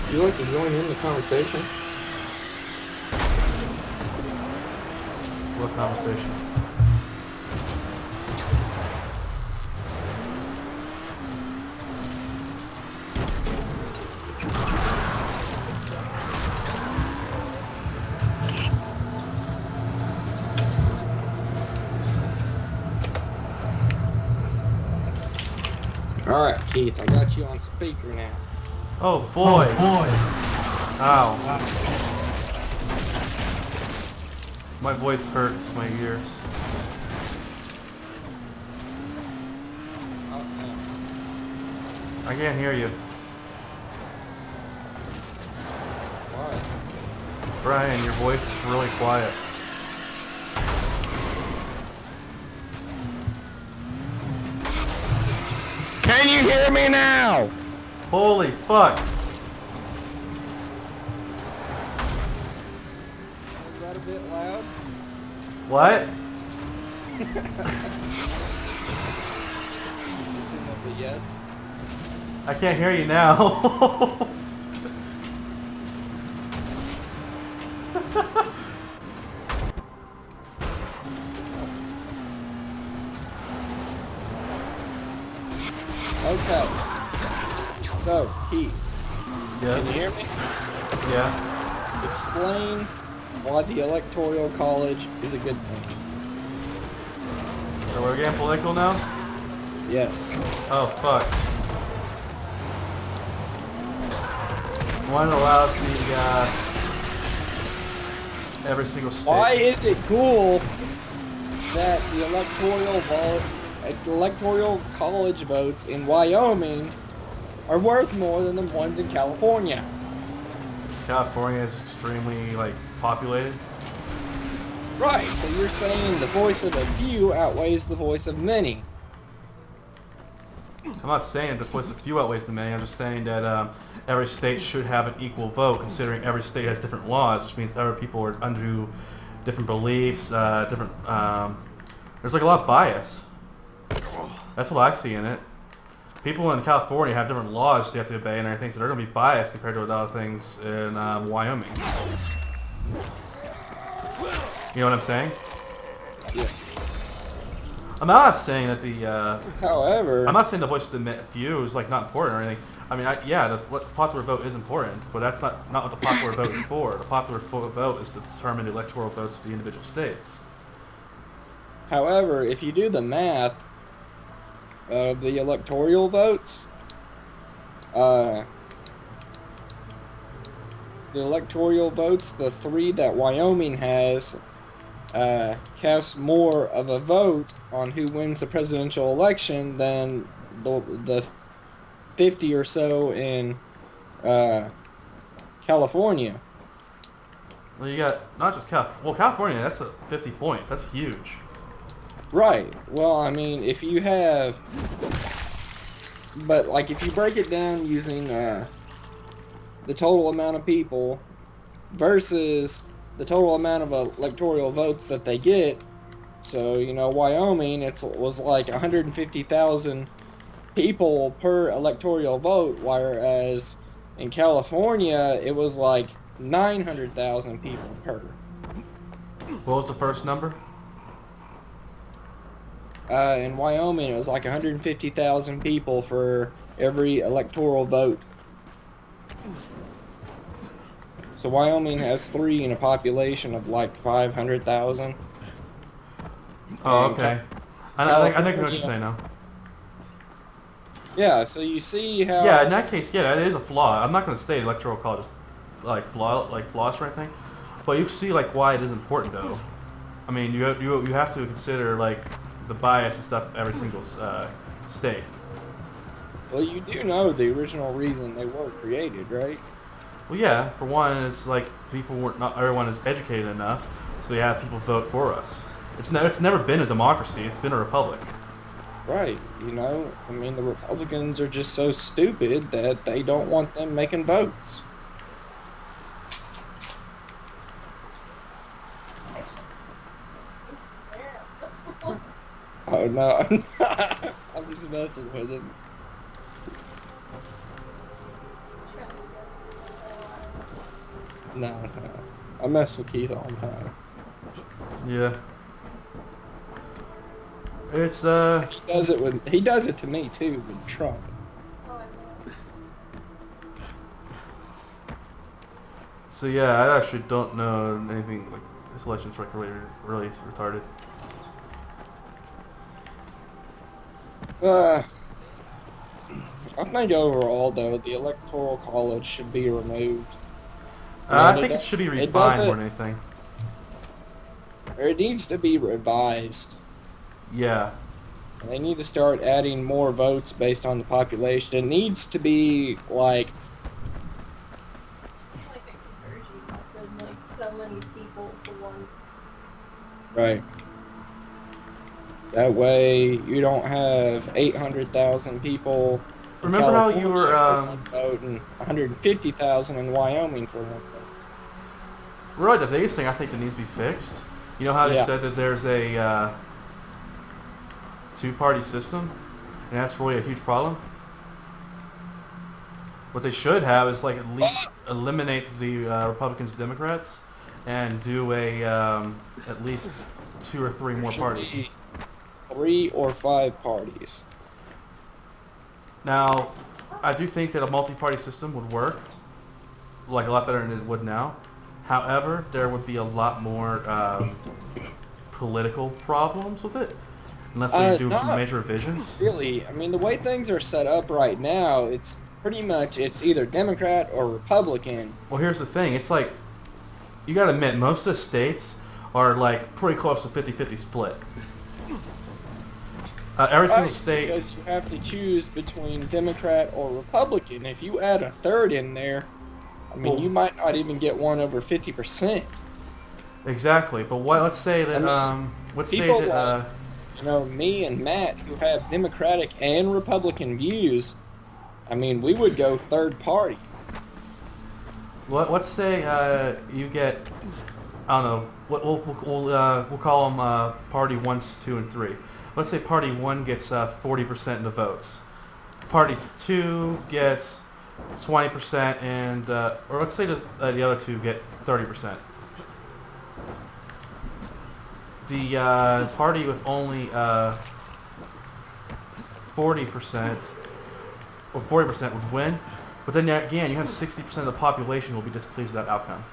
Would you like to join in the conversation? What conversation? Alright, Keith, I got you on speaker now. Oh boy! Oh boy! Ow. Wow. My voice hurts my ears. I can't hear you. Why? Brian, your voice is really quiet. Can you hear me now? Holy fuck! Was that a bit loud? What? Assume that's a yes. I can't hear you now. Okay. So, Keith, Yes. can you hear me? Yeah. Explain why the Electoral College is a good thing. So we're getting political now? Yes. Oh fuck. One allows the every single state. Why is it cool that the Electoral College votes in Wyoming are worth more than the ones in California? California is extremely populated. Right, so you're saying the voice of a few outweighs the voice of many. I'm not saying the voice of few outweighs the many. I'm just saying that every state should have an equal vote, considering every state has different laws, which means other people are under different beliefs, different. There's a lot of bias. That's what I see in it. People in California have different laws they have to obey and everything, so they're going to be biased compared to other things in Wyoming. You know what I'm saying? Yeah. I'm not saying that the. However, I'm not saying the voice of the few is not important or anything. I mean, yeah, the popular vote is important, but that's not what the popular vote is for. The popular vote is to determine the electoral votes of the individual states. however, if you do the math of the electoral votes, the three that Wyoming has, cast more of a vote on who wins the presidential election than the 50 or so in California. Well, you got not just California. That's 50 points. That's huge. Right. Well, I mean, if you have, but if you break it down using the total amount of people versus the total amount of electoral votes that they get, so Wyoming, was 150,000 people per electoral vote, whereas in California it was 900,000 people per. What was the first number? In Wyoming, it was 150,000 people for every electoral vote. So Wyoming has 3 in a population of 500,000. Oh, okay. I think I know what you're saying now. Yeah, so you see how... Yeah, in that case, yeah, that is a flaw. I'm not going to say electoral college is flawless or anything, but you see why it is important though. I mean, you have to consider the bias and stuff of every single state. Well, you do know the original reason they were created, right? Well, yeah. For one, it's not everyone is educated enough, so you have people vote for us. It's never been a democracy. It's been a republic. Right. I mean, the Republicans are just so stupid that they don't want them making votes. Oh no, I'm not. I'm just messing with him. No, no. I mess with Keith all the time. Yeah. It's He does it to me too with Trump. So yeah, I actually don't know anything like this election's like really retarded. Uh, I think overall though the electoral college should be removed. I And think it should be it refined more doesn't, than anything. or it needs to be revised. Yeah. And they need to start adding more votes based on the population. It needs to be like Like a conversion method, like so many people to one. right. That way you don't have 800,000 people in Remember how you California were for one vote and 150,000 in Wyoming for one vote. really the biggest thing I think that needs to be fixed? You know how they Yeah. said that there's a two-party system, and that's really a huge problem? What they should have is like at least eliminate the Republicans and Democrats, and do a at least 2 or 3 more Should parties. be 3 or 5 parties. Now, I do think that a multi-party system would work, like a lot better than it would now. However, there would be a lot more political problems with it, unless we do some Not major revisions. really. I mean, the way things are set up right now, it's pretty much it's either Democrat or Republican. Well, here's the thing. It's like, you gotta admit, most of the states are like pretty close to 50-50 split. Every single Right, state... because you have to choose between Democrat or Republican. If you add a third in there, I mean, Well- you might not even get one over 50%. Exactly, but what? Let's say that... let's say People that... You know, me and Matt, who have Democratic and Republican views, I mean, we would go third party. let's say you get... I don't know. We'll call them party 1, 2, and 3. Let's say party 1 gets 40% of the votes. Party 2 gets 20%, and or let's say the other two get 30%. The party with only 40% or 40% would win, but then again, you have 60% of the population will be displeased with that outcome.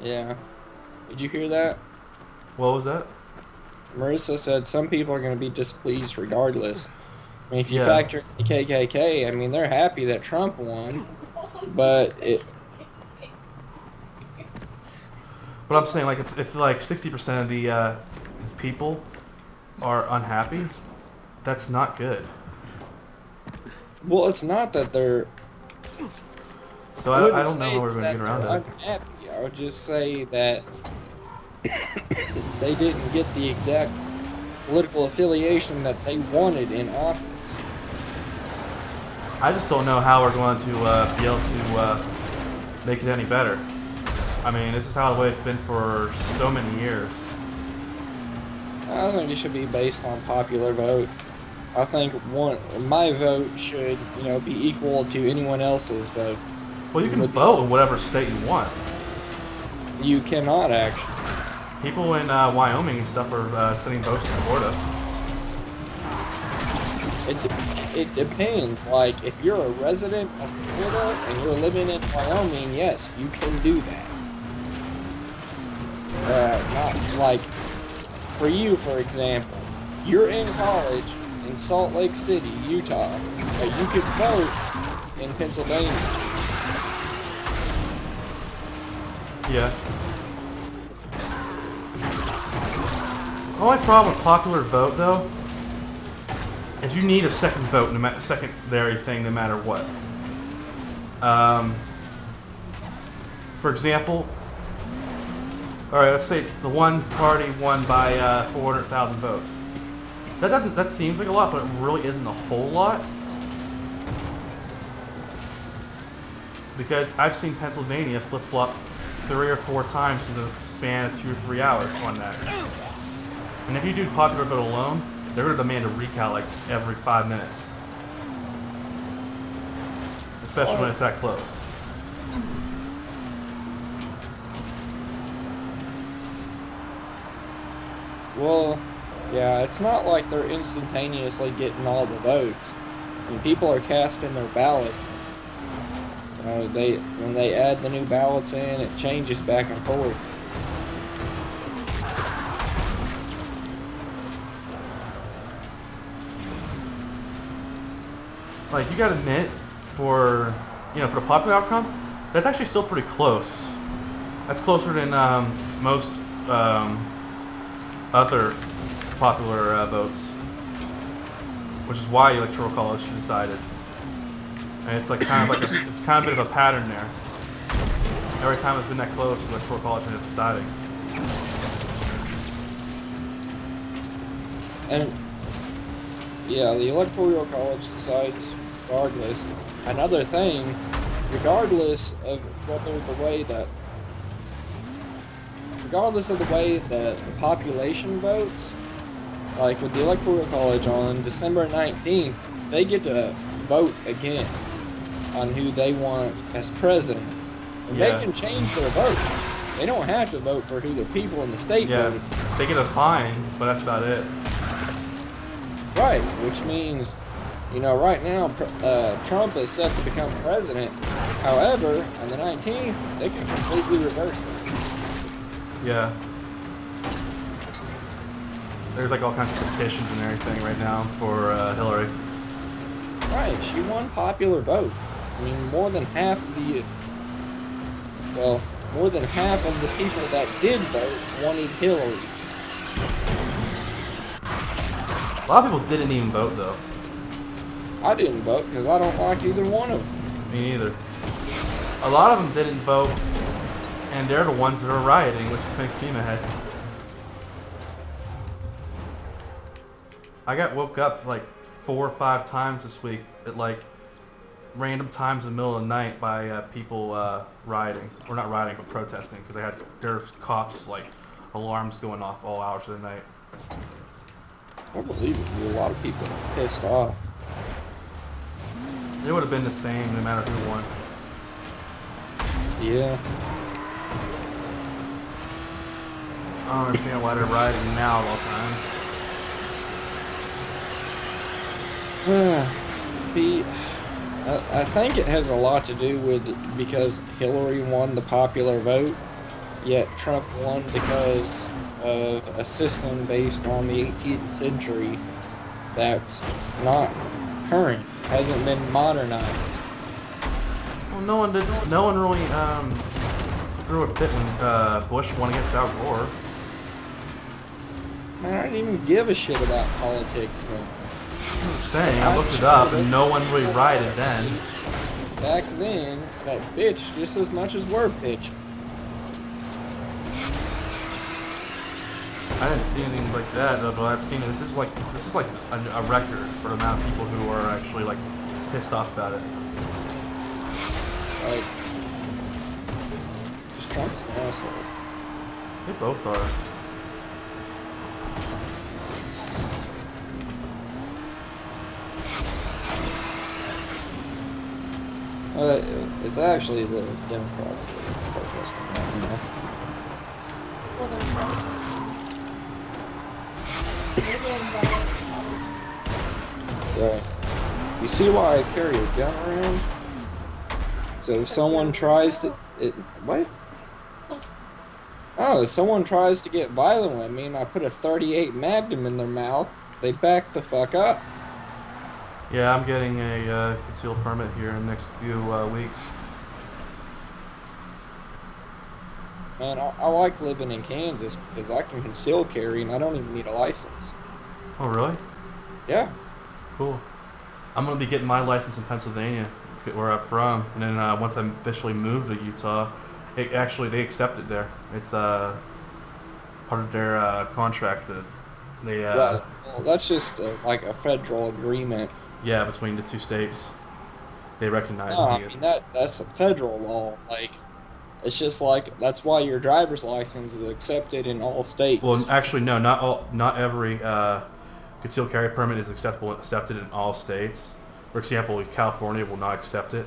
Yeah. Did you hear that? What was that? Marissa said some people are going to be displeased regardless. I mean, if you Yeah. factor in the KKK, I mean, they're happy that Trump won, but But I'm saying, like, if like 60% of the people are unhappy, that's not good. well, it's not that they're. So wouldn't I don't know say how we're it's going to that get around they're that. unhappy. I would just say that they didn't get the exact political affiliation that they wanted in office. I just don't know how we're going to be able to make it any better. I mean, this is how the way it's been for so many years. I think it should be based on popular vote. I think my vote should, be equal to anyone else's vote. Well, you can vote in whatever state you want. You cannot actually. People in Wyoming and stuff are sending votes to Florida. It depends. Like, if you're a resident of Florida and you're living in Wyoming, yes, you can do that. Not like for you, for example. You're in college in Salt Lake City, Utah, but you could vote in Pennsylvania. Yeah. The only problem with popular vote, though, is you need a second vote, secondary thing, no matter what. For example, all right, let's say the one party won by 400,000 votes. That seems like a lot, but it really isn't a whole lot. Because I've seen Pennsylvania flip-flop 3 or 4 times in the span of 2 or 3 hours on that. And if you do popular vote alone, they're going to demand a recount like every 5 minutes. Especially when it's that close. Well, yeah, it's not like they're instantaneously getting all the votes. When people are casting their ballots, when they add the new ballots in, it changes back and forth. Like, you gotta admit, for for the popular outcome, that's actually still pretty close. That's closer than most other popular votes, which is why the electoral college decided. And it's like kind of it's kind of a bit of a pattern there. Every time it's been that close, the electoral college ended up deciding. And yeah, the electoral college decides regardless. Another thing, regardless of the way that the population votes, like with the electoral college on December 19th, they get to vote again on who they want as president. And Yeah. they can change their vote. They don't have to vote for who the people in the state Yeah, voted. they get a fine, but that's about it. Right, which means, right now, Trump is set to become president. However, on the 19th, they could completely reverse it. Yeah. There's like all kinds of petitions and everything right now for Hillary. Right, she won popular vote. I mean, more than half of the people that did vote wanted Hillary. A lot of people didn't even vote though. I didn't vote because I don't like either one of them. Me neither. A lot of them didn't vote, and they're the ones that are rioting, which makes me mad. I got woke up like 4 or 5 times this week at like random times in the middle of the night by people rioting, or not rioting, but protesting, because there's cops like alarms going off all hours of the night. I believe it. There were a lot of people pissed off. It would have been the same no matter who won. Yeah. I don't understand why they're rioting now at all times. I think it has a lot to do with because Hillary won the popular vote, yet Trump won because of a system based on the 18th century that's not current, hasn't been modernized. Well, no one really threw a fit when Bush won against Al Gore. Man, I didn't even give a shit about politics then. I'm just saying, I looked it up, and no one really rioted then. Back then, that bitched just as much as we're bitching. I didn't see anything like that, but I've seen it. This is like a record for the amount of people who are actually like pissed off about it. Like, just Trump's an asshole. They both are. It's actually the Democrats that are protesting right now. Well, there's not. You see why I carry a gun around? So if someone tries to... What? Oh, if someone tries to get violent with me and I put a .38 Magnum in their mouth, they back the fuck up. Yeah, I'm getting a concealed permit here in the next few weeks. Man, I like living in Kansas because I can conceal carry and I don't even need a license. Oh, really? Yeah. Cool. I'm going to be getting my license in Pennsylvania, where I'm from, and then once I officially move to Utah, they accept it there. It's part of their contract that they... Well, that's just like a federal agreement. Yeah, between the two states. They recognize No, I the... mean, that's a federal law. Like, It's just like that's why your driver's license is accepted in all states. Well, actually, no, not every concealed carry permit is accepted in all states. For example, California will not accept it.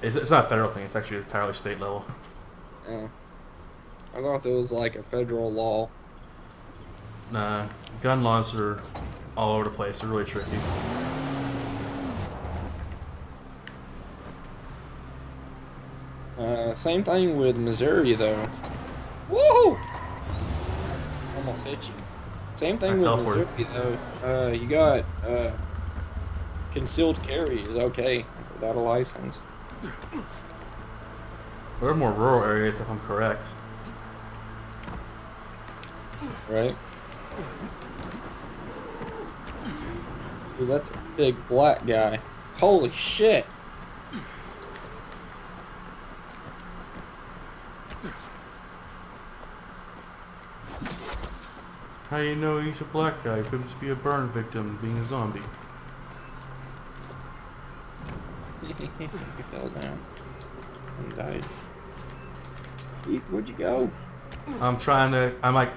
It's not a federal thing. It's actually entirely state level. Yeah. I thought there was like a federal law. Nah, gun laws are all over the place. They're really tricky. Same thing with Missouri though. Woo! Almost hit you. Same thing with teleported. Missouri though. You got concealed carry is okay without a license. There are more rural areas, if I'm correct. Right? Dude, that's a big black guy. Holy shit! How do you know he's a black guy? He could just be a burn victim, being a zombie. He fell down and died. Heath, where'd you go? I'm like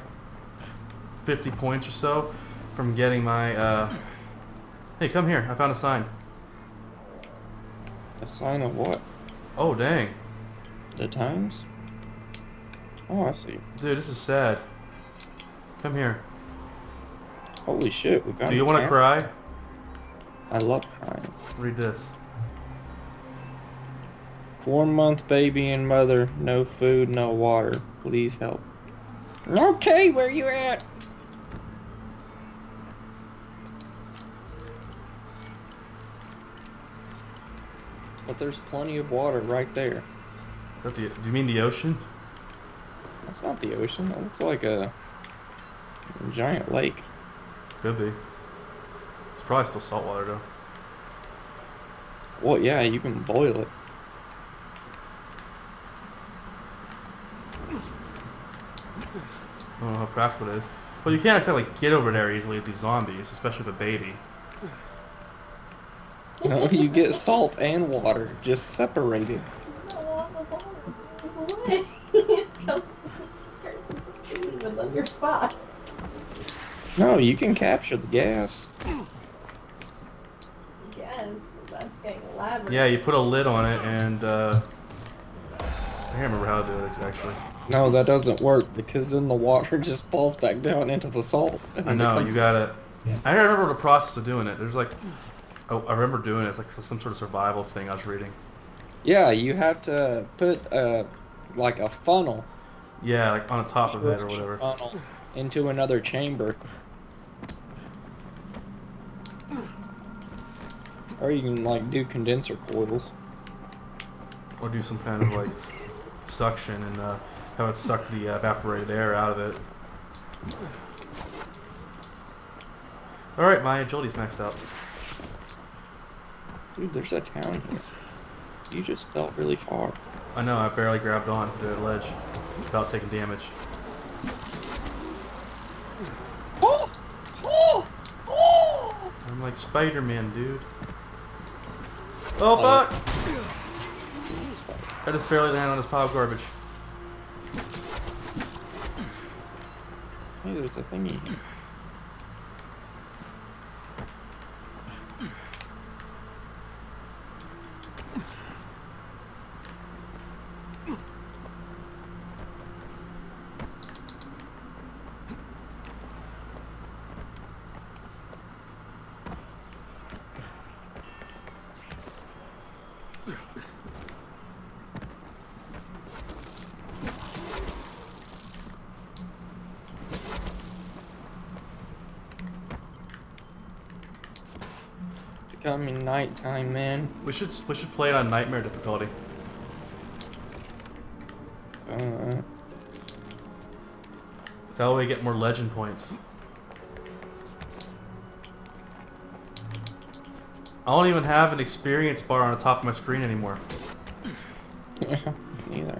50 points or so from getting my, hey, come here. I found a sign. A sign of what? Oh, dang. The times? Oh, I see. Dude, this is sad. Come here. Holy shit, we found Do you want to cry? I love crying. Read this. 4-month baby and mother, no food, no water. Please help. Okay, where you at? But there's plenty of water right there. Do you mean the ocean? That's not the ocean. That looks like a giant lake. Could be. It's probably still salt water, though. Well, yeah, you can boil it. I don't know how practical it is. Well, you can't exactly get over there easily with these zombies, especially with a baby. You know, you get salt and water, just separated. It's on your spot. No, you can capture the gas. Yes, but that's getting elaborate. Yeah, you put a lid on it, and I can't remember how to do it actually. No, that doesn't work because then the water just falls back down into the salt. And I it know, becomes- you gotta... Yeah. I don't remember the process of doing it. There's like... Oh, I remember doing it. It's like some sort of survival thing I was reading. Yeah, you have to put like a funnel. Yeah, like on the top of it or whatever. Funnel into another chamber. Or you can like do condenser coils. Or do some kind of like suction and have it suck the evaporated air out of it. Alright, my agility's maxed out. Dude, there's a town here. You just felt really far. I know, I barely grabbed on to the ledge without taking damage. Oh! Oh! Oh! I'm like Spider-Man, dude. Oh, fuck! I just barely landed on this pile of garbage. Hey, there's a thingy here. Becoming nighttime, man. We should play it on nightmare difficulty. That way we get more legend points. I don't even have an experience bar on the top of my screen anymore. Yeah, neither.